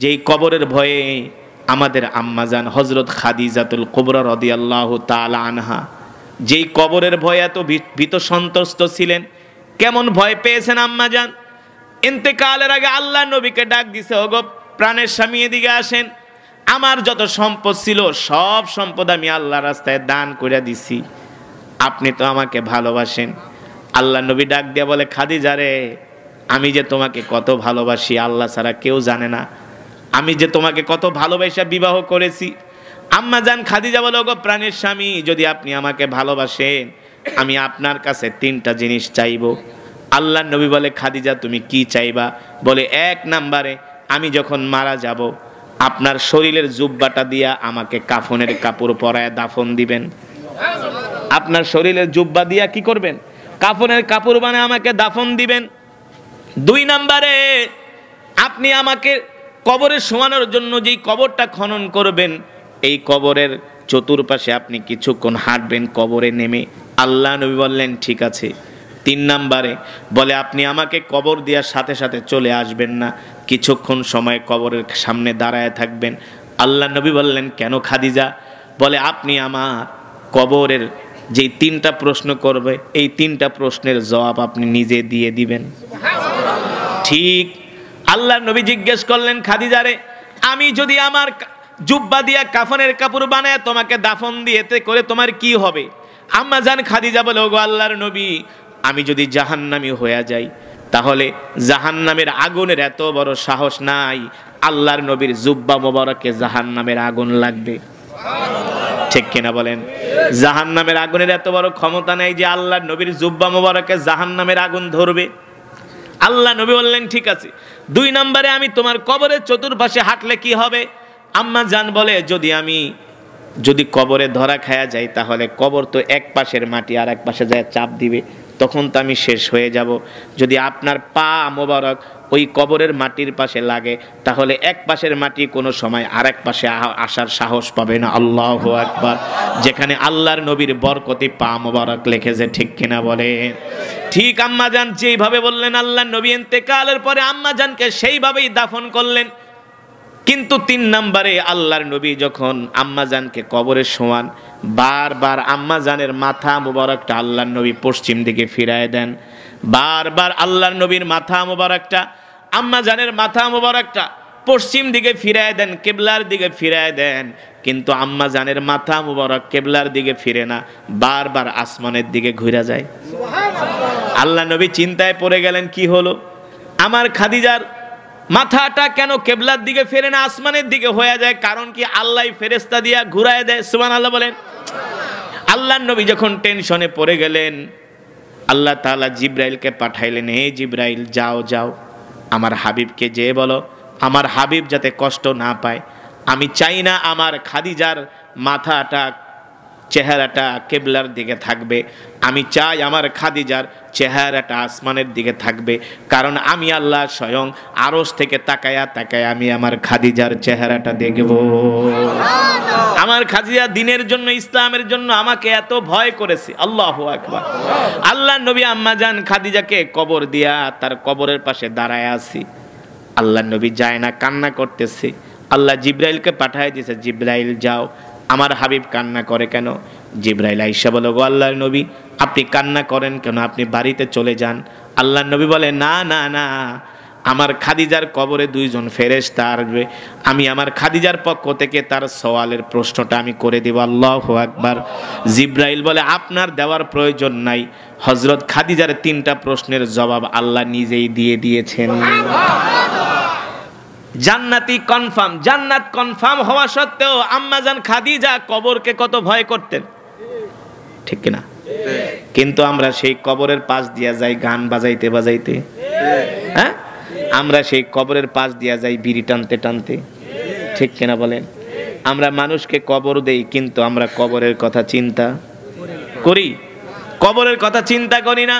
যেই কবরের ভয়ে আমাদের আম্মাজান হযরত খাদিজাতুল কুবরা রাদিয়াল্লাহু তাআলা আনহা যেই কবরের ভয়ে এত ভীত সন্ত্রস্ত ছিলেন। কেমন ভয় পেয়েছেন আম্মাজান? ইন্তেকালের আগে আল্লাহ নবীকে ডাক দিছে, ওগো প্রাণের স্বামী এদিকে আসেন, আমার যত সম্পদ ছিল সব সম্পদ আমি আল্লাহর রাস্তায় দান করে দিছি, আপনি তো আমাকে ভালোবাসেন। আল্লাহ নবী ডাক দিয়া বলে, খাদিজা রে, আমি যে তোমাকে কত ভালোবাসি আল্লাহ ছাড়া কেউ জানে না, আমি যে তোমাকে কত ভালোবাসা বিবাহ করেছি। আম্মাজান খাদিজা বলে, ওগো প্রাণের স্বামী, যদি আপনি আমাকে ভালোবাসেন আমি আপনার কাছে তিনটা জিনিস চাইবো। আল্লাহ নবী বলে, খাদিজা তুমি কি চাইবা? বলে, এক নম্বরে আমি যখন মারা যাব আপনার শরীরের জুব্বাটা দিয়া আমাকে কাফনের কাপড় পরায় দাফন দিবেন। আপনার শরীরের জুব্বা দিয়া কি করবেন? কাফনের কাপড় বানায় আমাকে দাফন দিবেন। দুই নম্বরে আপনি আমাকে কবরে শোয়ানোর জন্য যেই কবরটা খনন করবেন এই কবরের চতুর্পাশে আপনি কিছুক্ষণ হাঁটবেন কবরে নেমে। আল্লাহ নবী বললেন ঠিক আছে। তিন নম্বরে বলে, আপনি আমাকে কবর দেওয়ার সাথে সাথে চলে আসবেন না, কিছুক্ষণ সময় কবরের সামনে দাঁড়ায় থাকবেন। আল্লাহ নবী বললেন কেন খাদিজা? বলে, আপনি আমার কবরের যেই তিনটা প্রশ্ন করবে এই তিনটা প্রশ্নের জবাব আপনি নিজে দিয়ে দিবেন। ঠিক। আল্লাহ নবী জিজ্ঞেস করলেন, খাদিজা রে, আমি যদি আমার জুব্বা দিয়া কাফনের কাপড় বানায় তোমাকে দাফন দিয়েতে করে তোমার কি হবে? আম্মা জান খাদিজা বলে, ওগো আল্লাহর নবী, আমি যদি জাহান্নামী হয়ে যাই তাহলে জাহান্নামের আগুনের এত বড় সাহস নাই, আল্লাহর নবীর জুব্বা মোবারকে জাহান্নামের আগুন লাগবে। ঠিক কিনা বলেন? জাহান্নামের আগুনের এত বড় ক্ষমতা নাই যে আল্লাহর নবীর জুব্বা মোবারকে জাহান্নামের আগুন ধরবে। আল্লাহ নবী বললেন ঠিক আছে। দুই নম্বরে আমি তোমার কবরের চতুর্পাশে হাঁটলে কি হবে? আম্মা জান বলে, যদি কবরে ধরা খায়া যাই তাহলে কবর তো এক পাশের মাটি আর এক পাশে যায় চাপ দিবে, তখন তো আমি শেষ হয়ে যাব। যদি আপনার পা মোবারক ওই কবরের মাটির পাশে লাগে তাহলে এক পাশের মাটি কোনো সময় আরেক পাশে আসার সাহস পাবে না। আল্লাহু আকবার। যেখানে আল্লাহর নবীর বরকতি পা মোবারক লেখেছে। ঠিক কিনা বলেন? ঠিক। আম্মাজান যেইভাবে বললেন আল্লাহর নবী ইন্তেকালের পরে আম্মাজানকে সেইভাবেই দাফন করলেন। কিন্তু তিন নম্বরে আল্লাহর নবী যখন আম্মাজানকে কবরে শোয়ান, বারবার আম্মাজানের মাথা মুবারকটা আল্লাহর নবী পশ্চিম দিকে ফিরায় দেন। বারবার আল্লাহর নবীর মাথা মুবারকটা আম্মাজানের মাথা মুবারকটা পশ্চিম দিকে ফিরায় দেন, কিবলার দিকে ফিরায় দেন। কিন্তু আম্মাজানের মাথা মুবারক কিবলার দিকে ফিরে না, বারবার আসমানের দিকে ঘুরে যায়। আল্লাহ নবী চিন্তায় পড়ে গেলেন, কি হলো? আমার খাদিজার মাথাটা কেন কিবলার দিকে ফিরে না, আসমানের দিকে হয়ে যায়? কারণ কি? আল্লাহ ফেরেশতা দিয়া ঘুরায় দেয়। সুবহানাল্লাহ বলেন। আল্লাহর নবী যখন টেনশনে পড়ে গেলেন, আল্লাহ তাআলা জিব্রাইলকে পাঠাইলেন, হে জিব্রাইল, যাও যাও আমার হাবিবকে যেয়ে বলো আমার হাবিব যাতে কষ্ট না পায়। আমি চাই না আমার খাদিজার মাথাটা চেহারাটা কিবলার দিকে থাকবে, আমি চাই আমার খাদিজার চেহারাটা আসমানের দিকে থাকবে। কারণ আমি আল্লাহ স্বয়ং আরশ থেকে তাকায়া তাকায়া আমি আমার খাদিজার চেহারাটা দেখব। আমার খাদিজা দিনের জন্য ইসলামের জন্য আমাকে এত ভয় করেছে। আল্লাহু আকবার। আল্লাহ নবী আম্মাজান খাদিজাকে কবর দিয়া তার কবরের পাশে দাঁড়ায় আছি। আল্লাহ নবী যায় না, কান্না করতেছে। আল্লাহ জিব্রাইলকে পাঠায় দিয়েছে, জিব্রাইল যাও আমার হাবিব কান্না করে কেন? জিব্রাইল আইসা বলে, গো আল্লাহর নবী, আপনি কান্না করেন কেন? আপনি বাড়িতে চলে যান। আল্লাহর নবী বলে, না না না, আমার খাদিজার কবরে দুইজন ফেরেশতা আসবে, আমি আমার খাদিজার পক্ষ থেকে তার সওয়ালের প্রশ্নটা আমি করে দেব। আল্লাহু আকবার। জিব্রাইল বলে, আপনার দেওয়ার প্রয়োজন নাই, হযরত খাদিজার তিনটা প্রশ্নের জবাব আল্লাহ নিজেই দিয়ে দিয়েছেন। জান্নাতি কনফার্ম। জান্নাত কনফার্ম হওয়া সত্ত্বেও আম্মাজান খাদিজা কবরকে কত ভয় করতেন। ঠিক কিনা? কিন্তু আমরা সেই কবরের পাশ দিয়া যাই গান বাজাইতে বাজাইতে। হ্যাঁ, আমরা সেই কবরের পাশ দিয়া যাই বিড়ি টানতে টানতে। ঠিক কিনা বলেন? আমরা মানুষকে কবর দেই কিন্তু আমরা কবরের কথা চিন্তা করি? কবরের কথা চিন্তা করি না।